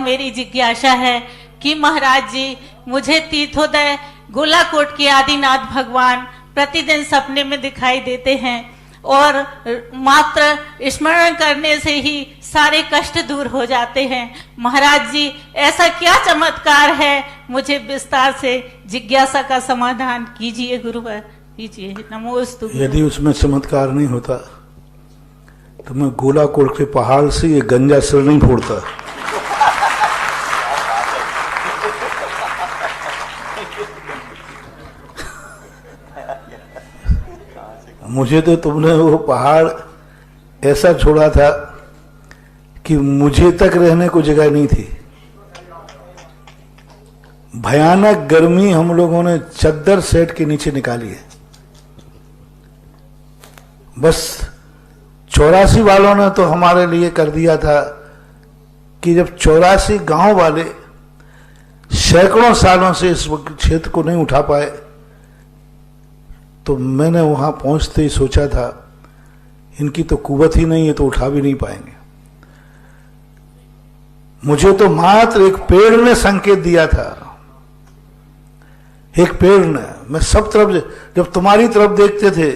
मेरी जिज्ञासा है कि महाराज जी मुझे तीर्थोदय गोलाकोट के आदिनाथ भगवान प्रतिदिन सपने में दिखाई देते हैं और मात्र स्मरण करने से ही सारे कष्ट दूर हो जाते हैं। महाराज जी ऐसा क्या चमत्कार है, मुझे विस्तार से जिज्ञासा का समाधान कीजिए गुरुवर कीजिए। नमोस्तु। यदि उसमें चमत्कार नहीं होता तो मैं गोलाकोट के पहाड़ से ये गंजा सिर नहीं फोड़ता। मुझे तो तुमने वो पहाड़ ऐसा छोड़ा था कि मुझे तक रहने को जगह नहीं थी। भयानक गर्मी हम लोगों ने चद्दर सेट के नीचे निकाली है। बस 84 वालों ने तो हमारे लिए कर दिया था कि जब 84 गांव वाले सैकड़ों सालों से इस क्षेत्र को नहीं उठा पाए तो मैंने वहां पहुंचते ही सोचा था इनकी तो कुवत ही नहीं है तो उठा भी नहीं पाएंगे। मुझे तो मात्र एक पेड़ ने संकेत दिया था, एक पेड़ ने। मैं सब तरफ जब तुम्हारी तरफ देखते थे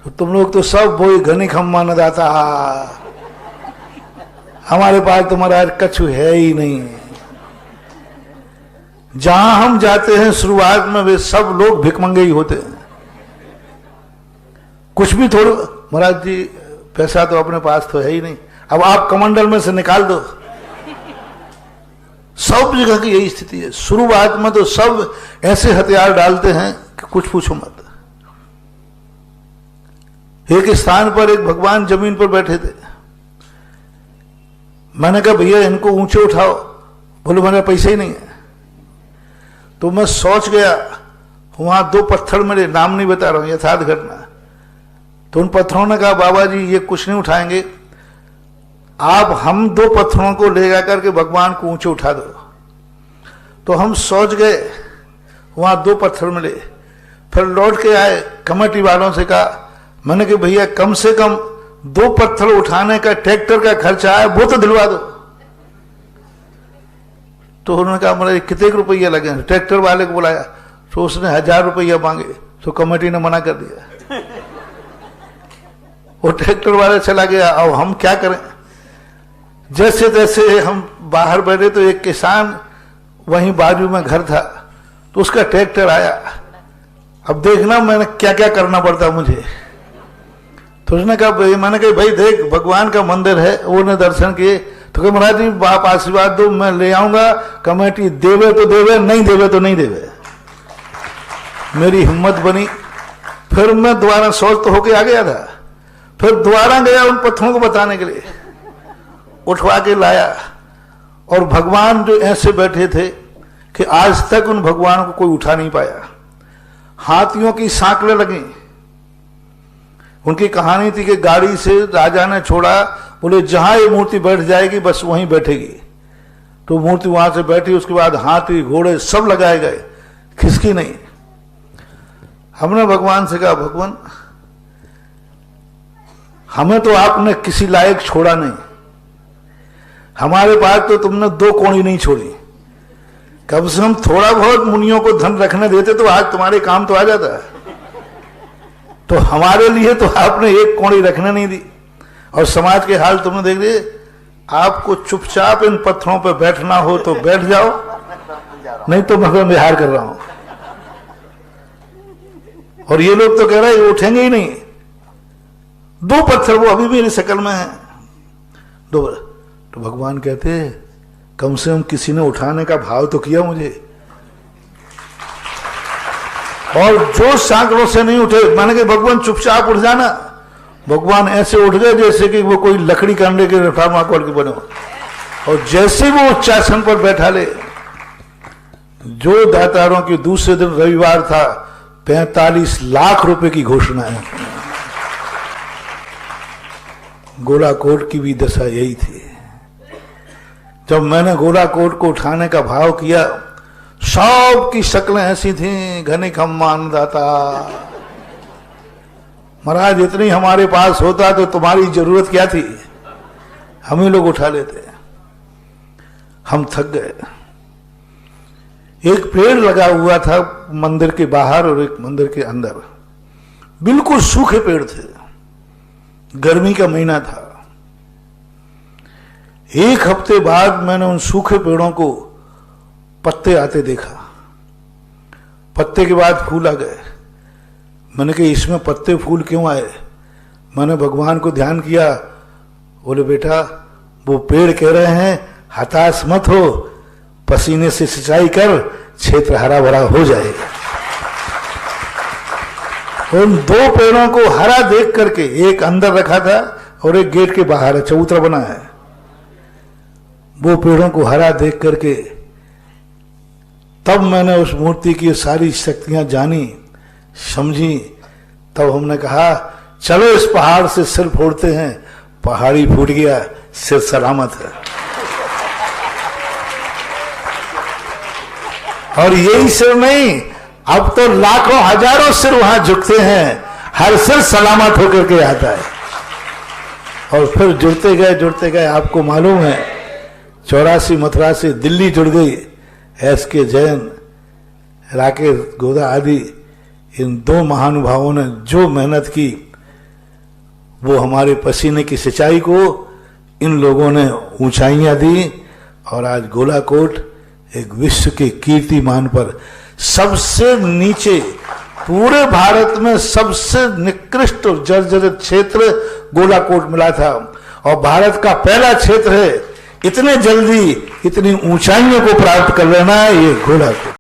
तो तुम लोग तो सब बोई घनी खम्मा न दाता, हमारे पास तुम्हारा कछु है ही नहीं। जहां हम जाते हैं शुरुआत में वे सब लोग भिकमंगे ही होते हैं। कुछ भी थोड़ा महाराज जी पैसा तो अपने पास तो है ही नहीं, अब आप कमंडल में से निकाल दो। सब जगह की यही स्थिति है। शुरुआत में तो सब ऐसे हथियार डालते हैं कि कुछ पूछो मत। एक स्थान पर एक भगवान जमीन पर बैठे थे। मैंने कहा भैया इनको ऊंचे उठाओ, बोले मेरे पैसे ही नहीं है। तो मैं सोच गया, वहां 2 पत्थर मेरे, नाम नहीं बता रहा हूं, यथार्थ घटना। तो उन पत्थरों ने कहा बाबा जी ये कुछ नहीं उठाएंगे, आप हम 2 पत्थरों को ले जाकर के भगवान को ऊंचे उठा दो। तो हम सोच गए, वहां 2 पत्थर मिले। फिर लौट के आए, कमेटी वालों से कहा, मैंने कहा भैया कम से कम 2 पत्थर उठाने का ट्रैक्टर का खर्चा है वो तो दिलवा दो। तो उन्होंने कहा मेरे कितने रुपया लगे। ट्रैक्टर वाले को बुलाया तो उसने 1000 रुपया मांगे, तो कमेटी ने मना कर दिया। वो ट्रैक्टर वाला चला गया। अब हम क्या करें। जैसे तैसे हम बाहर बैठे तो एक किसान वहीं बाजू में घर था, तो उसका ट्रैक्टर आया। अब देखना मैंने क्या क्या करना पड़ता मुझे। तो उसने कहा भाई, मैंने कहा भाई देख भगवान का मंदिर है, वो ने दर्शन किए। तो कहा महाराज जी आप आशीर्वाद दो, मैं ले आऊंगा, कमेटी देवे तो देवे, नहीं देवे तो नहीं देवे। मेरी हिम्मत बनी। फिर मैं दोबारा सोच तो होके आ गया था। फिर दोबारा गया उन पत्थरों को बताने के लिए, उठवा के लाया। और भगवान जो ऐसे बैठे थे कि आज तक उन भगवान को कोई उठा नहीं पाया। हाथियों की सांकलें लगी। उनकी कहानी थी कि गाड़ी से राजा ने छोड़ा, बोले जहां ये मूर्ति बैठ जाएगी बस वहीं बैठेगी। तो मूर्ति वहां से बैठी, उसके बाद हाथी घोड़े सब लगाए गए, खिसकी नहीं। हमने भगवान से कहा भगवान हमें तो आपने किसी लायक छोड़ा नहीं, हमारे पास तो तुमने 2 कौड़ी नहीं छोड़ी। कम से कम थोड़ा बहुत मुनियों को धन रखने देते तो आज तुम्हारे काम तो आ जाता है। तो हमारे लिए तो आपने 1 कौड़ी रखने नहीं दी। और समाज के हाल तुमने देख लिए। आपको चुपचाप इन पत्थरों पर बैठना हो तो बैठ जाओ, नहीं तो मैं बिहार कर रहा हूं। और ये लोग तो कह रहे हैं उठेंगे ही नहीं। 2 पत्थर वो अभी भी मेरी शक्ल में है। तो भगवान कहते कम से कम किसी ने उठाने का भाव तो किया मुझे। और जो सैकड़ों से नहीं उठे, मैंने कहा भगवान चुपचाप उठ जाना। भगवान ऐसे उठ गए जैसे कि वो कोई लकड़ी कांडे के थर्माकोल के बने हो। और जैसे वो उच्चासन पर बैठा ले, जो दातारों की दूसरे दिन रविवार था, 45 लाख रुपए की घोषणा है। गोलाकोट की भी दशा यही थी। जब मैंने गोलाकोट को उठाने का भाव किया, सब की शक्लें ऐसी थी, घने खम्मान दाता। महाराज इतनी हमारे पास होता तो तुम्हारी जरूरत क्या थी, हम ही लोग उठा लेते। हम थक गए। एक पेड़ लगा हुआ था मंदिर के बाहर और एक मंदिर के अंदर, बिल्कुल सूखे पेड़ थे, गर्मी का महीना था। एक हफ्ते बाद मैंने उन सूखे पेड़ों को पत्ते आते देखा। पत्ते के बाद फूल आ गए। मैंने कहा इसमें पत्ते फूल क्यों आए? मैंने भगवान को ध्यान किया। बोले बेटा वो पेड़ कह रहे हैं हताश मत हो, पसीने से सिंचाई कर, क्षेत्र हरा भरा हो जाएगा। उन दो पेड़ों को हरा देख करके, एक अंदर रखा था और एक गेट के बाहर है, चबूतरा बना है, वो पेड़ों को हरा देख करके तब मैंने उस मूर्ति की सारी शक्तियां जानी, समझी। तब हमने कहा चलो इस पहाड़ से सिर फोड़ते हैं। पहाड़ी फूट गया, सिर सलामत है। और यही सिर नहीं, अब तो लाखों हजारों सिर वहां झुकते हैं, हर सिर सलामत होकर के आता है। और फिर जुड़ते गए आपको मालूम है 84 मथुरा से दिल्ली जुड़ गई। एस.के. जैन, राकेश गोदा आदि, इन दो महानुभावों ने जो मेहनत की, वो हमारे पसीने की सिंचाई को इन लोगों ने ऊंचाइयां दी। और आज गोलाकोट एक विश्व के कीर्तिमान पर सबसे नीचे, पूरे भारत में सबसे निकृष्ट और जर्जरित क्षेत्र गोलाकोट मिला था। और भारत का पहला क्षेत्र है इतने जल्दी इतनी ऊंचाइयों को प्राप्त कर लेना, ये गोलाकोट।